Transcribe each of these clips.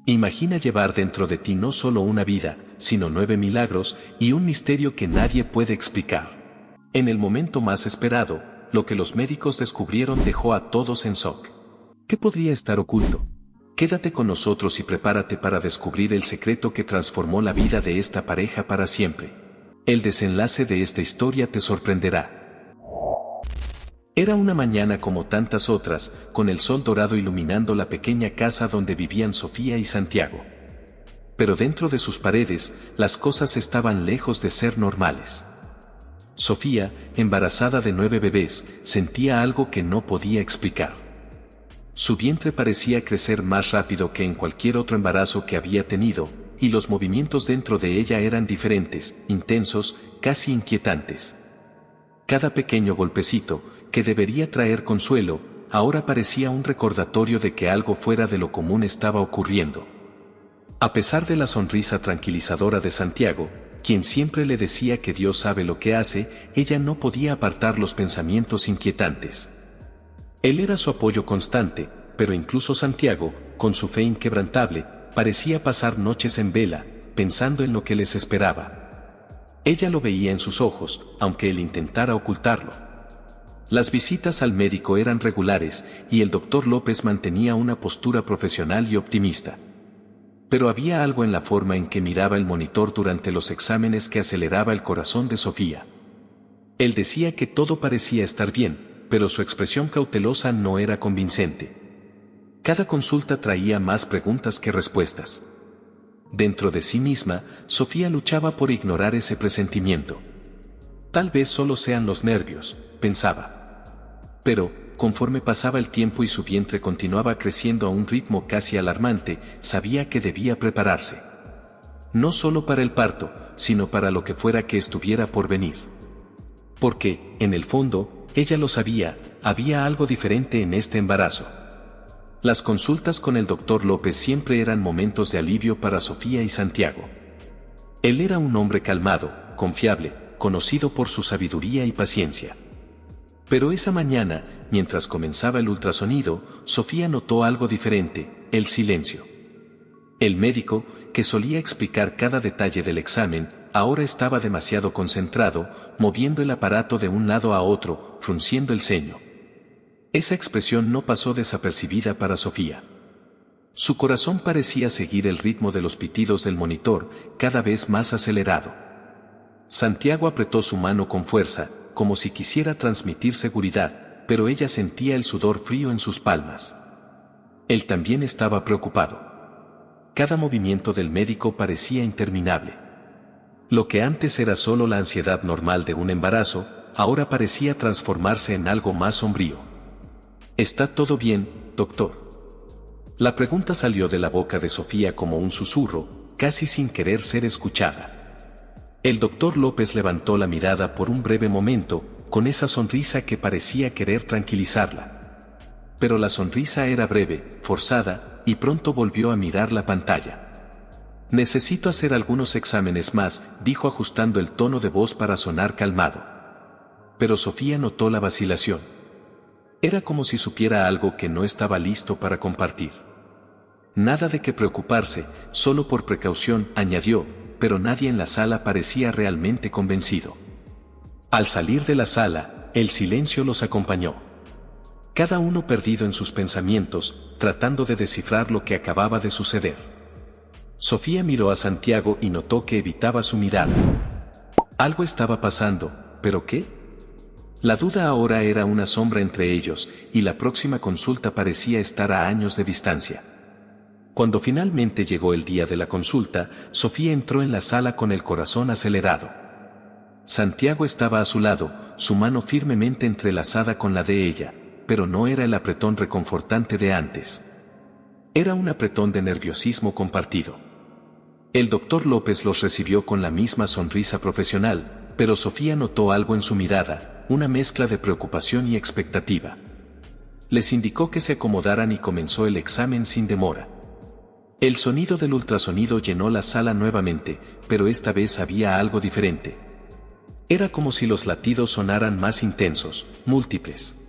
Imagina llevar dentro de ti no solo una vida, sino 9 milagros y un misterio que nadie puede explicar. En el momento más esperado, lo que los médicos descubrieron dejó a todos en shock. ¿Qué podría estar oculto? Quédate con nosotros y prepárate para descubrir el secreto que transformó la vida de esta pareja para siempre. El desenlace de esta historia te sorprenderá. Era una mañana como tantas otras, con el sol dorado iluminando la pequeña casa donde vivían Sofía y Santiago. Pero dentro de sus paredes, las cosas estaban lejos de ser normales. Sofía, embarazada de 9 bebés, sentía algo que no podía explicar. Su vientre parecía crecer más rápido que en cualquier otro embarazo que había tenido, y los movimientos dentro de ella eran diferentes, intensos, casi inquietantes. Cada pequeño golpecito, que debería traer consuelo, ahora parecía un recordatorio de que algo fuera de lo común estaba ocurriendo. A pesar de la sonrisa tranquilizadora de Santiago, quien siempre le decía que Dios sabe lo que hace, ella no podía apartar los pensamientos inquietantes. Él era su apoyo constante, pero incluso Santiago, con su fe inquebrantable, parecía pasar noches en vela, pensando en lo que les esperaba. Ella lo veía en sus ojos, aunque él intentara ocultarlo. Las visitas al médico eran regulares, y el doctor López mantenía una postura profesional y optimista. Pero había algo en la forma en que miraba el monitor durante los exámenes que aceleraba el corazón de Sofía. Él decía que todo parecía estar bien, pero su expresión cautelosa no era convincente. Cada consulta traía más preguntas que respuestas. Dentro de sí misma, Sofía luchaba por ignorar ese presentimiento. Tal vez solo sean los nervios, pensaba. Pero, conforme pasaba el tiempo y su vientre continuaba creciendo a un ritmo casi alarmante, sabía que debía prepararse. No solo para el parto, sino para lo que fuera que estuviera por venir. Porque, en el fondo, ella lo sabía, había algo diferente en este embarazo. Las consultas con el doctor López siempre eran momentos de alivio para Sofía y Santiago. Él era un hombre calmado, confiable, conocido por su sabiduría y paciencia. Pero esa mañana, mientras comenzaba el ultrasonido, Sofía notó algo diferente: el silencio. El médico, que solía explicar cada detalle del examen, ahora estaba demasiado concentrado, moviendo el aparato de un lado a otro, frunciendo el ceño. Esa expresión no pasó desapercibida para Sofía. Su corazón parecía seguir el ritmo de los pitidos del monitor, cada vez más acelerado. Santiago apretó su mano con fuerza, como si quisiera transmitir seguridad, pero ella sentía el sudor frío en sus palmas. Él también estaba preocupado. Cada movimiento del médico parecía interminable. Lo que antes era solo la ansiedad normal de un embarazo, ahora parecía transformarse en algo más sombrío. ¿Está todo bien, doctor? La pregunta salió de la boca de Sofía como un susurro, casi sin querer ser escuchada. El doctor López levantó la mirada por un breve momento, con esa sonrisa que parecía querer tranquilizarla. Pero la sonrisa era breve, forzada, y pronto volvió a mirar la pantalla. Necesito hacer algunos exámenes más, dijo ajustando el tono de voz para sonar calmado. Pero Sofía notó la vacilación. Era como si supiera algo que no estaba listo para compartir. Nada de qué preocuparse, solo por precaución, añadió, pero nadie en la sala parecía realmente convencido. Al salir de la sala, el silencio los acompañó. Cada uno perdido en sus pensamientos, tratando de descifrar lo que acababa de suceder. Sofía miró a Santiago y notó que evitaba su mirada. Algo estaba pasando, ¿pero qué? La duda ahora era una sombra entre ellos, y la próxima consulta parecía estar a años de distancia. Cuando finalmente llegó el día de la consulta, Sofía entró en la sala con el corazón acelerado. Santiago estaba a su lado, su mano firmemente entrelazada con la de ella, pero no era el apretón reconfortante de antes. Era un apretón de nerviosismo compartido. El doctor López los recibió con la misma sonrisa profesional, pero Sofía notó algo en su mirada, una mezcla de preocupación y expectativa. Les indicó que se acomodaran y comenzó el examen sin demora. El sonido del ultrasonido llenó la sala nuevamente, pero esta vez había algo diferente. Era como si los latidos sonaran más intensos, múltiples.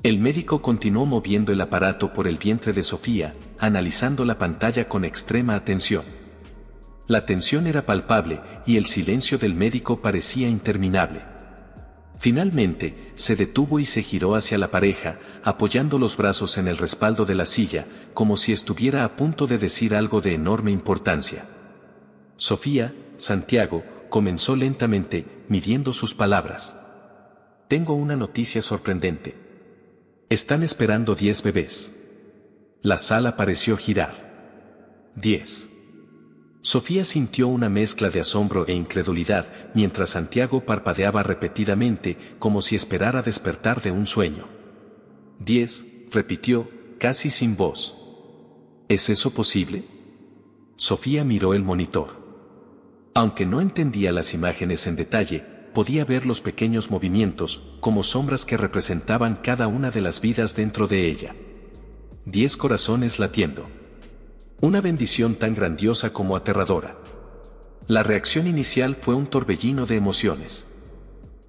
El médico continuó moviendo el aparato por el vientre de Sofía, analizando la pantalla con extrema atención. La tensión era palpable y el silencio del médico parecía interminable. Finalmente, se detuvo y se giró hacia la pareja, apoyando los brazos en el respaldo de la silla, como si estuviera a punto de decir algo de enorme importancia. Sofía, Santiago, comenzó lentamente, midiendo sus palabras. Tengo una noticia sorprendente. Están esperando 10 bebés. La sala pareció girar. 10. Sofía sintió una mezcla de asombro e incredulidad, mientras Santiago parpadeaba repetidamente, como si esperara despertar de un sueño. 10, repitió, casi sin voz. ¿Es eso posible? Sofía miró el monitor. Aunque no entendía las imágenes en detalle, podía ver los pequeños movimientos, como sombras que representaban cada una de las vidas dentro de ella. 10 corazones latiendo. Una bendición tan grandiosa como aterradora. La reacción inicial fue un torbellino de emociones.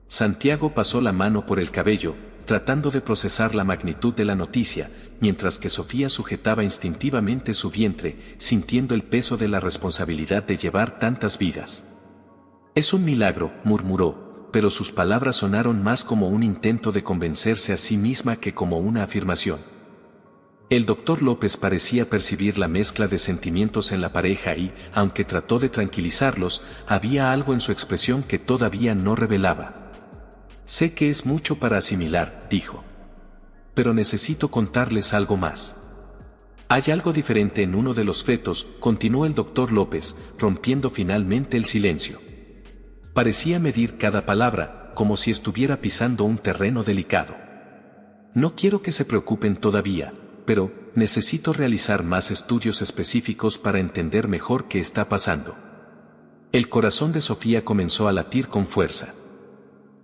Santiago pasó la mano por el cabello, tratando de procesar la magnitud de la noticia, mientras que Sofía sujetaba instintivamente su vientre, sintiendo el peso de la responsabilidad de llevar tantas vidas. Es un milagro, murmuró, pero sus palabras sonaron más como un intento de convencerse a sí misma que como una afirmación. El doctor López parecía percibir la mezcla de sentimientos en la pareja y, aunque trató de tranquilizarlos, había algo en su expresión que todavía no revelaba. Sé que es mucho para asimilar, dijo. Pero necesito contarles algo más. Hay algo diferente en uno de los fetos, continuó el doctor López, rompiendo finalmente el silencio. Parecía medir cada palabra, como si estuviera pisando un terreno delicado. No quiero que se preocupen todavía, pero necesito realizar más estudios específicos para entender mejor qué está pasando. El corazón de Sofía comenzó a latir con fuerza.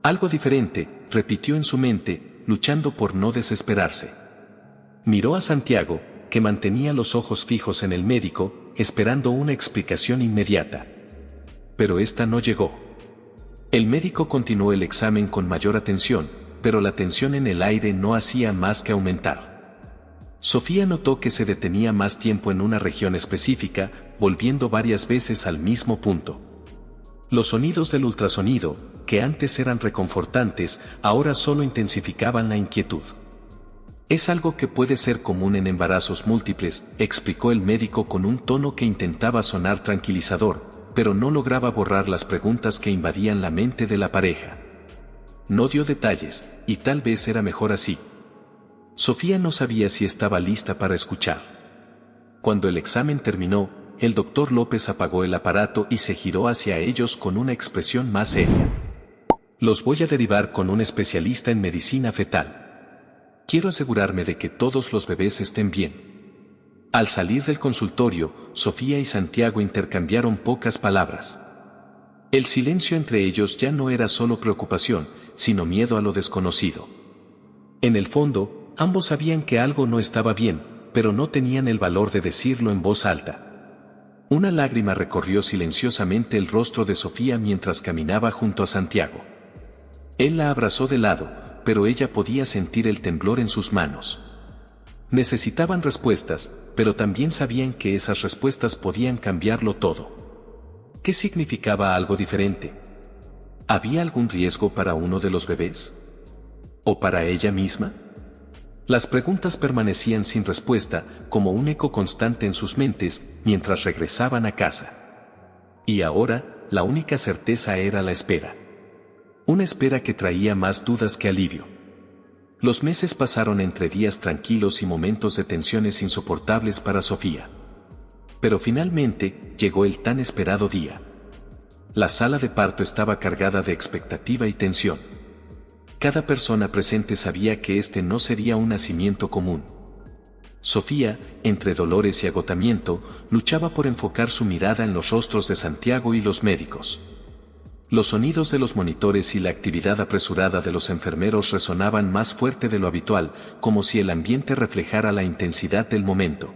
Algo diferente, repitió en su mente, luchando por no desesperarse. Miró a Santiago, que mantenía los ojos fijos en el médico, esperando una explicación inmediata. Pero esta no llegó. El médico continuó el examen con mayor atención, pero la tensión en el aire no hacía más que aumentar. Sofía notó que se detenía más tiempo en una región específica, volviendo varias veces al mismo punto. Los sonidos del ultrasonido, que antes eran reconfortantes, ahora solo intensificaban la inquietud. Es algo que puede ser común en embarazos múltiples, explicó el médico con un tono que intentaba sonar tranquilizador, pero no lograba borrar las preguntas que invadían la mente de la pareja. No dio detalles, y tal vez era mejor así. Sofía no sabía si estaba lista para escuchar. Cuando el examen terminó, el doctor López apagó el aparato y se giró hacia ellos con una expresión más seria. Los voy a derivar con un especialista en medicina fetal. Quiero asegurarme de que todos los bebés estén bien. Al salir del consultorio, Sofía y Santiago intercambiaron pocas palabras. El silencio entre ellos ya no era solo preocupación, sino miedo a lo desconocido. En el fondo, ambos sabían que algo no estaba bien, pero no tenían el valor de decirlo en voz alta. Una lágrima recorrió silenciosamente el rostro de Sofía mientras caminaba junto a Santiago. Él la abrazó de lado, pero ella podía sentir el temblor en sus manos. Necesitaban respuestas, pero también sabían que esas respuestas podían cambiarlo todo. ¿Qué significaba algo diferente? ¿Había algún riesgo para uno de los bebés? ¿O para ella misma? Las preguntas permanecían sin respuesta, como un eco constante en sus mentes, mientras regresaban a casa. Y ahora, la única certeza era la espera. Una espera que traía más dudas que alivio. Los meses pasaron entre días tranquilos y momentos de tensiones insoportables para Sofía. Pero finalmente, llegó el tan esperado día. La sala de parto estaba cargada de expectativa y tensión. Cada persona presente sabía que este no sería un nacimiento común. Sofía, entre dolores y agotamiento, luchaba por enfocar su mirada en los rostros de Santiago y los médicos. Los sonidos de los monitores y la actividad apresurada de los enfermeros resonaban más fuerte de lo habitual, como si el ambiente reflejara la intensidad del momento.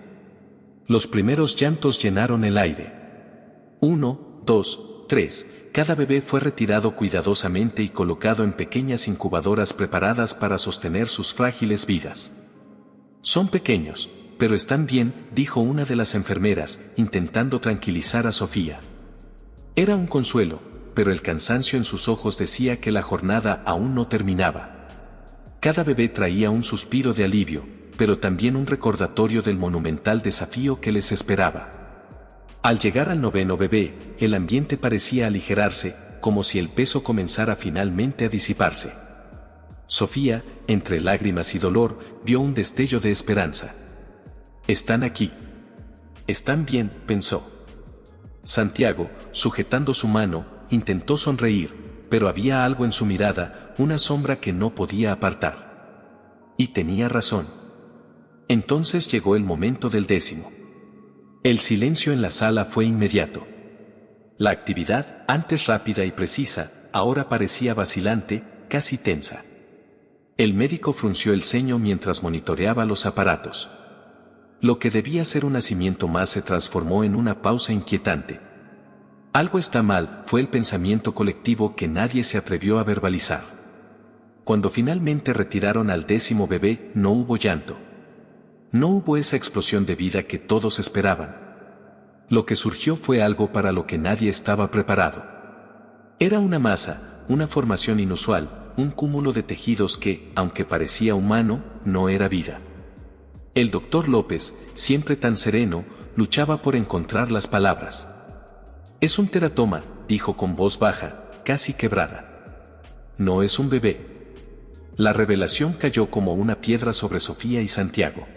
Los primeros llantos llenaron el aire. 1, 2, 3, cada bebé fue retirado cuidadosamente y colocado en pequeñas incubadoras preparadas para sostener sus frágiles vidas. Son pequeños, pero están bien, dijo una de las enfermeras, intentando tranquilizar a Sofía. Era un consuelo, pero el cansancio en sus ojos decía que la jornada aún no terminaba. Cada bebé traía un suspiro de alivio, pero también un recordatorio del monumental desafío que les esperaba. Al llegar al 9º bebé, el ambiente parecía aligerarse, como si el peso comenzara finalmente a disiparse. Sofía, entre lágrimas y dolor, vio un destello de esperanza. «Están aquí. Están bien», pensó. Santiago, sujetando su mano, intentó sonreír, pero había algo en su mirada, una sombra que no podía apartar. Y tenía razón. Entonces llegó el momento del 10º. El silencio en la sala fue inmediato. La actividad, antes rápida y precisa, ahora parecía vacilante, casi tensa. El médico frunció el ceño mientras monitoreaba los aparatos. Lo que debía ser un nacimiento más se transformó en una pausa inquietante. Algo está mal, fue el pensamiento colectivo que nadie se atrevió a verbalizar. Cuando finalmente retiraron al 10º bebé, no hubo llanto. No hubo esa explosión de vida que todos esperaban. Lo que surgió fue algo para lo que nadie estaba preparado. Era una masa, una formación inusual, un cúmulo de tejidos que, aunque parecía humano, no era vida. El doctor López, siempre tan sereno, luchaba por encontrar las palabras. «Es un teratoma», dijo con voz baja, casi quebrada. «No es un bebé». La revelación cayó como una piedra sobre Sofía y Santiago.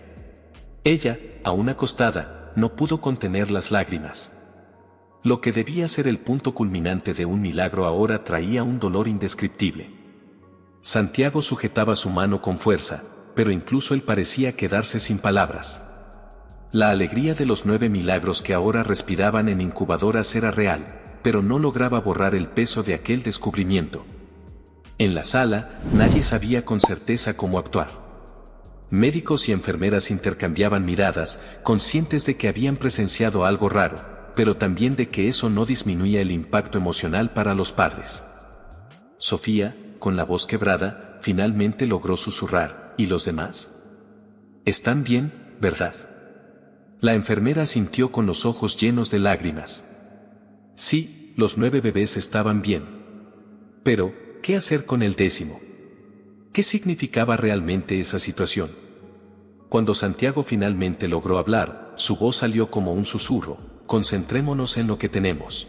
Ella, aún acostada, no pudo contener las lágrimas. Lo que debía ser el punto culminante de un milagro ahora traía un dolor indescriptible. Santiago sujetaba su mano con fuerza, pero incluso él parecía quedarse sin palabras. La alegría de los 9 milagros que ahora respiraban en incubadoras era real, pero no lograba borrar el peso de aquel descubrimiento. En la sala, nadie sabía con certeza cómo actuar. Médicos y enfermeras intercambiaban miradas, conscientes de que habían presenciado algo raro, pero también de que eso no disminuía el impacto emocional para los padres. Sofía, con la voz quebrada, finalmente logró susurrar: «¿Y los demás? Están bien, ¿verdad?». La enfermera asintió con los ojos llenos de lágrimas. Sí, los 9 bebés estaban bien. Pero, ¿qué hacer con el 10º? ¿Qué significaba realmente esa situación? Cuando Santiago finalmente logró hablar, su voz salió como un susurro: «Concentrémonos en lo que tenemos».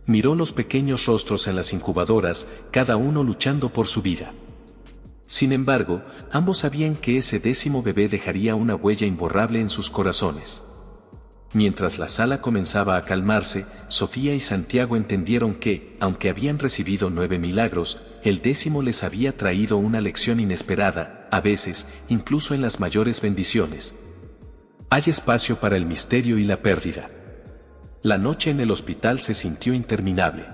Miró los pequeños rostros en las incubadoras, cada uno luchando por su vida. Sin embargo, ambos sabían que ese 10º bebé dejaría una huella imborrable en sus corazones. Mientras la sala comenzaba a calmarse, Sofía y Santiago entendieron que, aunque habían recibido 9 milagros, el 10º les había traído una lección inesperada, a veces, incluso en las mayores bendiciones. Hay espacio para el misterio y la pérdida. La noche en el hospital se sintió interminable.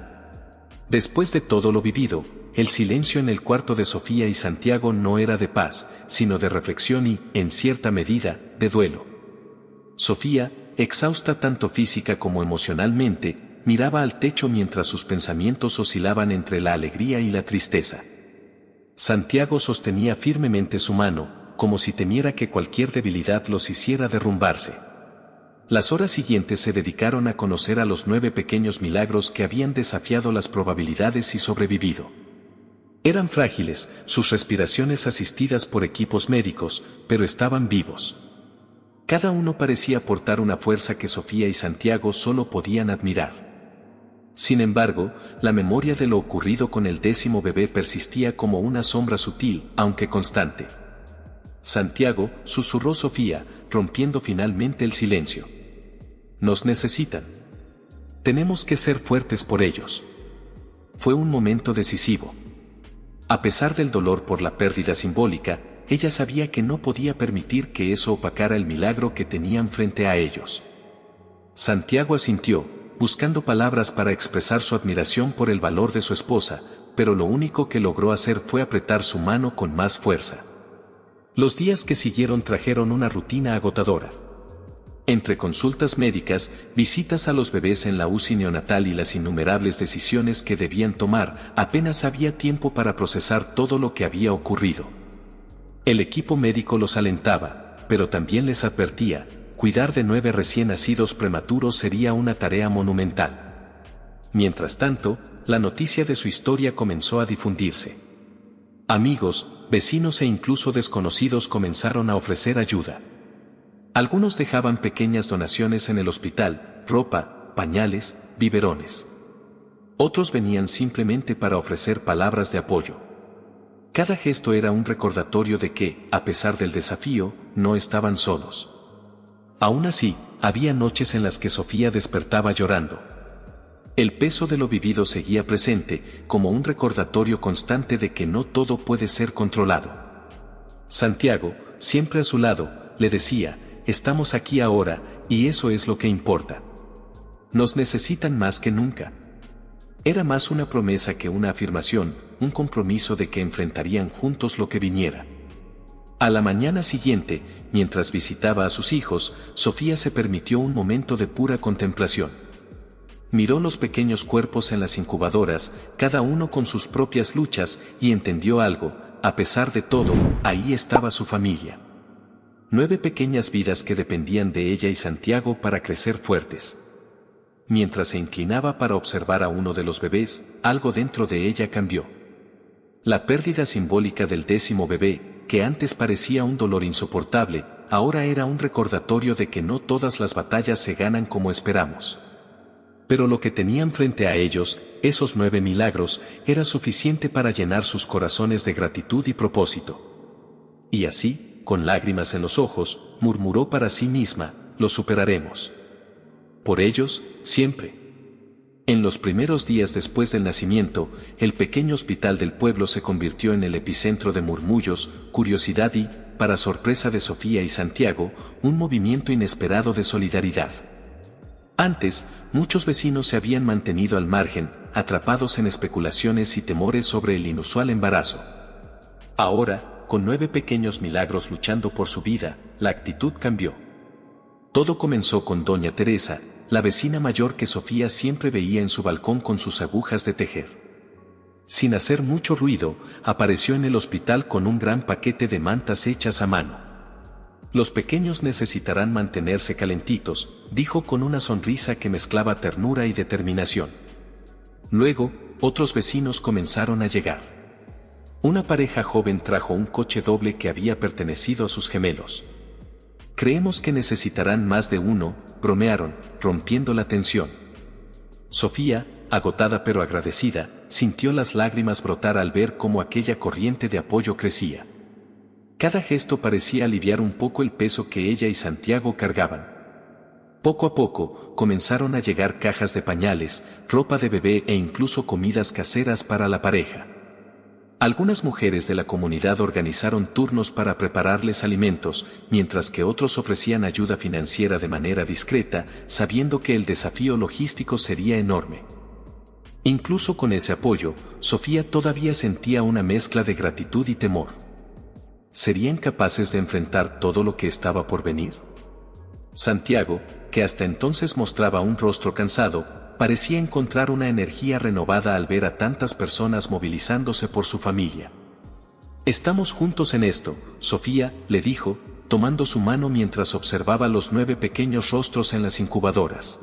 Después de todo lo vivido, el silencio en el cuarto de Sofía y Santiago no era de paz, sino de reflexión y, en cierta medida, de duelo. Sofía, exhausta tanto física como emocionalmente, miraba al techo mientras sus pensamientos oscilaban entre la alegría y la tristeza. Santiago sostenía firmemente su mano, como si temiera que cualquier debilidad los hiciera derrumbarse. Las horas siguientes se dedicaron a conocer a los 9 pequeños milagros que habían desafiado las probabilidades y sobrevivido. Eran frágiles, sus respiraciones asistidas por equipos médicos, pero estaban vivos. Cada uno parecía portar una fuerza que Sofía y Santiago solo podían admirar. Sin embargo, la memoria de lo ocurrido con el 10º bebé persistía como una sombra sutil, aunque constante. «Santiago», susurró Sofía, rompiendo finalmente el silencio. «Nos necesitan. Tenemos que ser fuertes por ellos». Fue un momento decisivo. A pesar del dolor por la pérdida simbólica, ella sabía que no podía permitir que eso opacara el milagro que tenían frente a ellos. Santiago asintió, buscando palabras para expresar su admiración por el valor de su esposa, pero lo único que logró hacer fue apretar su mano con más fuerza. Los días que siguieron trajeron una rutina agotadora. Entre consultas médicas, visitas a los bebés en la UCI neonatal y las innumerables decisiones que debían tomar, apenas había tiempo para procesar todo lo que había ocurrido. El equipo médico los alentaba, pero también les advertía: cuidar de 9 recién nacidos prematuros sería una tarea monumental. Mientras tanto, la noticia de su historia comenzó a difundirse. Amigos, vecinos e incluso desconocidos comenzaron a ofrecer ayuda. Algunos dejaban pequeñas donaciones en el hospital: ropa, pañales, biberones. Otros venían simplemente para ofrecer palabras de apoyo. Cada gesto era un recordatorio de que, a pesar del desafío, no estaban solos. Aún así, había noches en las que Sofía despertaba llorando. El peso de lo vivido seguía presente, como un recordatorio constante de que no todo puede ser controlado. Santiago, siempre a su lado, le decía: estamos aquí ahora, y eso es lo que importa. Nos necesitan más que nunca. Era más una promesa que una afirmación, un compromiso de que enfrentarían juntos lo que viniera. A la mañana siguiente, mientras visitaba a sus hijos, Sofía se permitió un momento de pura contemplación. Miró los pequeños cuerpos en las incubadoras, cada uno con sus propias luchas, y entendió algo: a pesar de todo, ahí estaba su familia. 9 pequeñas vidas que dependían de ella y Santiago para crecer fuertes. Mientras se inclinaba para observar a uno de los bebés, algo dentro de ella cambió. La pérdida simbólica del 10º bebé, que antes parecía un dolor insoportable, ahora era un recordatorio de que no todas las batallas se ganan como esperamos. Pero lo que tenían frente a ellos, esos 9 milagros, era suficiente para llenar sus corazones de gratitud y propósito. Y así, con lágrimas en los ojos, murmuró para sí misma: lo superaremos. Por ellos, siempre. En los primeros días después del nacimiento, el pequeño hospital del pueblo se convirtió en el epicentro de murmullos, curiosidad y, para sorpresa de Sofía y Santiago, un movimiento inesperado de solidaridad. Antes, muchos vecinos se habían mantenido al margen, atrapados en especulaciones y temores sobre el inusual embarazo. Ahora, con 9 pequeños milagros luchando por su vida, la actitud cambió. Todo comenzó con doña Teresa, la vecina mayor que Sofía siempre veía en su balcón con sus agujas de tejer. Sin hacer mucho ruido, apareció en el hospital con un gran paquete de mantas hechas a mano. Los pequeños necesitarán mantenerse calentitos, dijo con una sonrisa que mezclaba ternura y determinación. Luego, otros vecinos comenzaron a llegar. Una pareja joven trajo un coche doble que había pertenecido a sus gemelos. Creemos que necesitarán más de uno, bromearon, rompiendo la tensión. Sofía, agotada pero agradecida, sintió las lágrimas brotar al ver cómo aquella corriente de apoyo crecía. Cada gesto parecía aliviar un poco el peso que ella y Santiago cargaban. Poco a poco, comenzaron a llegar cajas de pañales, ropa de bebé e incluso comidas caseras para la pareja. Algunas mujeres de la comunidad organizaron turnos para prepararles alimentos, mientras que otros ofrecían ayuda financiera de manera discreta, sabiendo que el desafío logístico sería enorme. Incluso con ese apoyo, Sofía todavía sentía una mezcla de gratitud y temor. ¿Serían capaces de enfrentar todo lo que estaba por venir? Santiago, que hasta entonces mostraba un rostro cansado, parecía encontrar una energía renovada al ver a tantas personas movilizándose por su familia. Estamos juntos en esto, Sofía, le dijo, tomando su mano mientras observaba los 9 pequeños rostros en las incubadoras.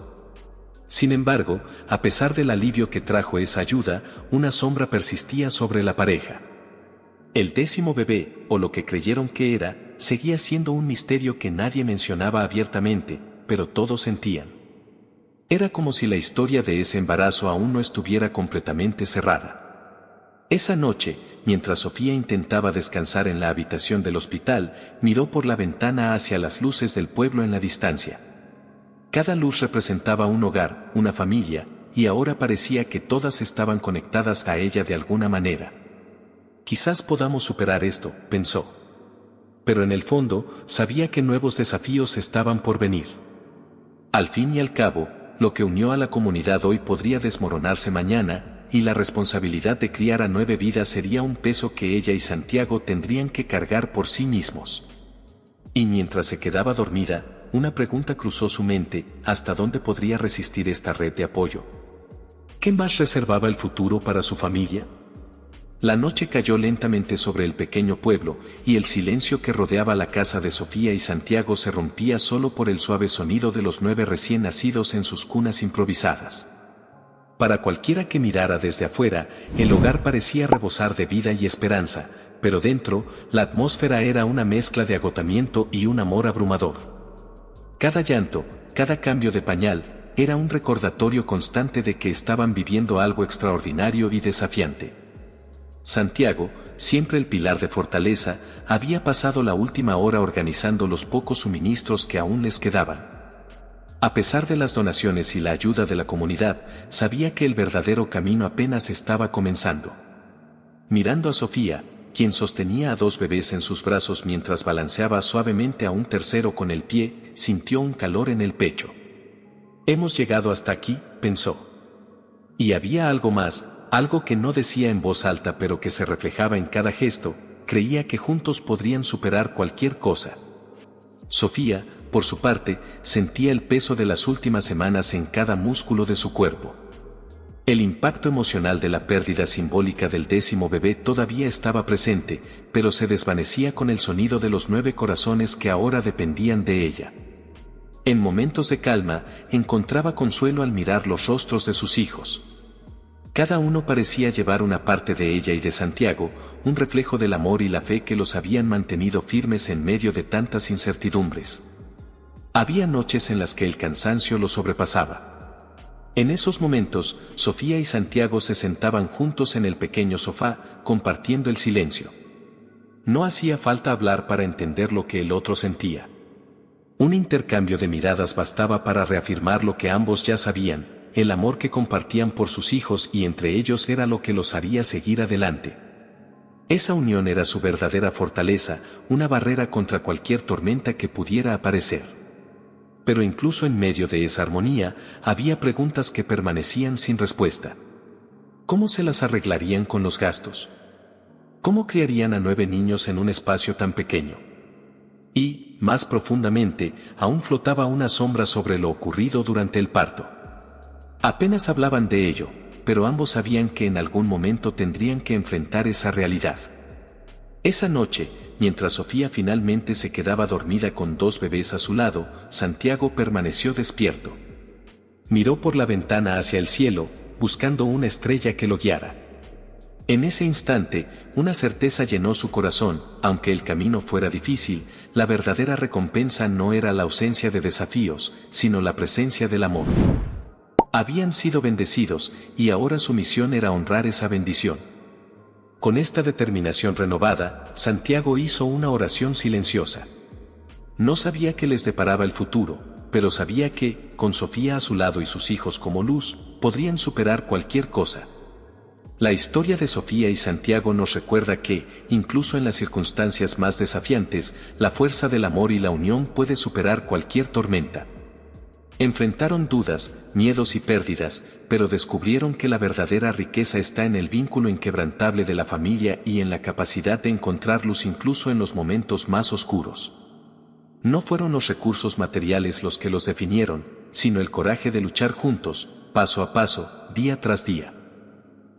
Sin embargo, a pesar del alivio que trajo esa ayuda, una sombra persistía sobre la pareja. El 10º bebé, o lo que creyeron que era, seguía siendo un misterio que nadie mencionaba abiertamente, pero todos sentían. Era como si la historia de ese embarazo aún no estuviera completamente cerrada. Esa noche, mientras Sofía intentaba descansar en la habitación del hospital, miró por la ventana hacia las luces del pueblo en la distancia. Cada luz representaba un hogar, una familia, y ahora parecía que todas estaban conectadas a ella de alguna manera. Quizás podamos superar esto, pensó. Pero en el fondo, sabía que nuevos desafíos estaban por venir. Al fin y al cabo, lo que unió a la comunidad hoy podría desmoronarse mañana, y la responsabilidad de criar a 9 vidas sería un peso que ella y Santiago tendrían que cargar por sí mismos. Y mientras se quedaba dormida, una pregunta cruzó su mente: ¿hasta dónde podría resistir esta red de apoyo? ¿Qué más reservaba el futuro para su familia? La noche cayó lentamente sobre el pequeño pueblo, y el silencio que rodeaba la casa de Sofía y Santiago se rompía solo por el suave sonido de los 9 recién nacidos en sus cunas improvisadas. Para cualquiera que mirara desde afuera, el hogar parecía rebosar de vida y esperanza, pero dentro, la atmósfera era una mezcla de agotamiento y un amor abrumador. Cada llanto, cada cambio de pañal, era un recordatorio constante de que estaban viviendo algo extraordinario y desafiante. Santiago, siempre el pilar de fortaleza, había pasado la última hora organizando los pocos suministros que aún les quedaban. A pesar de las donaciones y la ayuda de la comunidad, sabía que el verdadero camino apenas estaba comenzando. Mirando a Sofía, quien sostenía a 2 bebés en sus brazos mientras balanceaba suavemente a un tercero con el pie, sintió un calor en el pecho. Hemos llegado hasta aquí, pensó. Y había algo más, algo que no decía en voz alta pero que se reflejaba en cada gesto: creía que juntos podrían superar cualquier cosa. Sofía, por su parte, sentía el peso de las últimas semanas en cada músculo de su cuerpo. El impacto emocional de la pérdida simbólica del 10º bebé todavía estaba presente, pero se desvanecía con el sonido de los 9 corazones que ahora dependían de ella. En momentos de calma, encontraba consuelo al mirar los rostros de sus hijos. Cada uno parecía llevar una parte de ella y de Santiago, un reflejo del amor y la fe que los habían mantenido firmes en medio de tantas incertidumbres. Había noches en las que el cansancio los sobrepasaba. En esos momentos, Sofía y Santiago se sentaban juntos en el pequeño sofá, compartiendo el silencio. No hacía falta hablar para entender lo que el otro sentía. Un intercambio de miradas bastaba para reafirmar lo que ambos ya sabían: el amor que compartían por sus hijos y entre ellos era lo que los haría seguir adelante. Esa unión era su verdadera fortaleza, una barrera contra cualquier tormenta que pudiera aparecer. Pero incluso en medio de esa armonía, había preguntas que permanecían sin respuesta. ¿Cómo se las arreglarían con los gastos? ¿Cómo criarían a 9 niños en un espacio tan pequeño? Y, más profundamente, aún flotaba una sombra sobre lo ocurrido durante el parto. Apenas hablaban de ello, pero ambos sabían que en algún momento tendrían que enfrentar esa realidad. Esa noche, mientras Sofía finalmente se quedaba dormida con 2 bebés a su lado, Santiago permaneció despierto. Miró por la ventana hacia el cielo, buscando una estrella que lo guiara. En ese instante, una certeza llenó su corazón: aunque el camino fuera difícil, la verdadera recompensa no era la ausencia de desafíos, sino la presencia del amor. Habían sido bendecidos, y ahora su misión era honrar esa bendición. Con esta determinación renovada, Santiago hizo una oración silenciosa. No sabía qué les deparaba el futuro, pero sabía que, con Sofía a su lado y sus hijos como luz, podrían superar cualquier cosa. La historia de Sofía y Santiago nos recuerda que, incluso en las circunstancias más desafiantes, la fuerza del amor y la unión puede superar cualquier tormenta. Enfrentaron dudas, miedos y pérdidas, pero descubrieron que la verdadera riqueza está en el vínculo inquebrantable de la familia y en la capacidad de encontrar luz incluso en los momentos más oscuros. No fueron los recursos materiales los que los definieron, sino el coraje de luchar juntos, paso a paso, día tras día.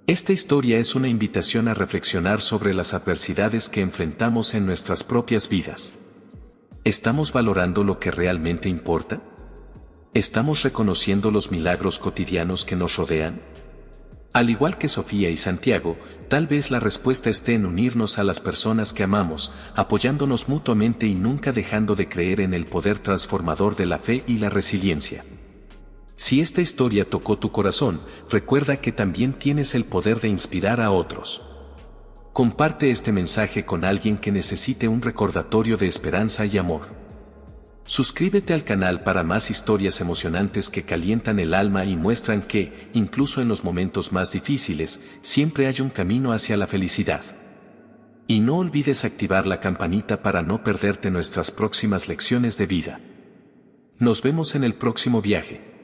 Esta historia es una invitación a reflexionar sobre las adversidades que enfrentamos en nuestras propias vidas. ¿Estamos valorando lo que realmente importa? ¿Estamos reconociendo los milagros cotidianos que nos rodean? Al igual que Sofía y Santiago, tal vez la respuesta esté en unirnos a las personas que amamos, apoyándonos mutuamente y nunca dejando de creer en el poder transformador de la fe y la resiliencia. Si esta historia tocó tu corazón, recuerda que también tienes el poder de inspirar a otros. Comparte este mensaje con alguien que necesite un recordatorio de esperanza y amor. Suscríbete al canal para más historias emocionantes que calientan el alma y muestran que, incluso en los momentos más difíciles, siempre hay un camino hacia la felicidad. Y no olvides activar la campanita para no perderte nuestras próximas lecciones de vida. Nos vemos en el próximo viaje.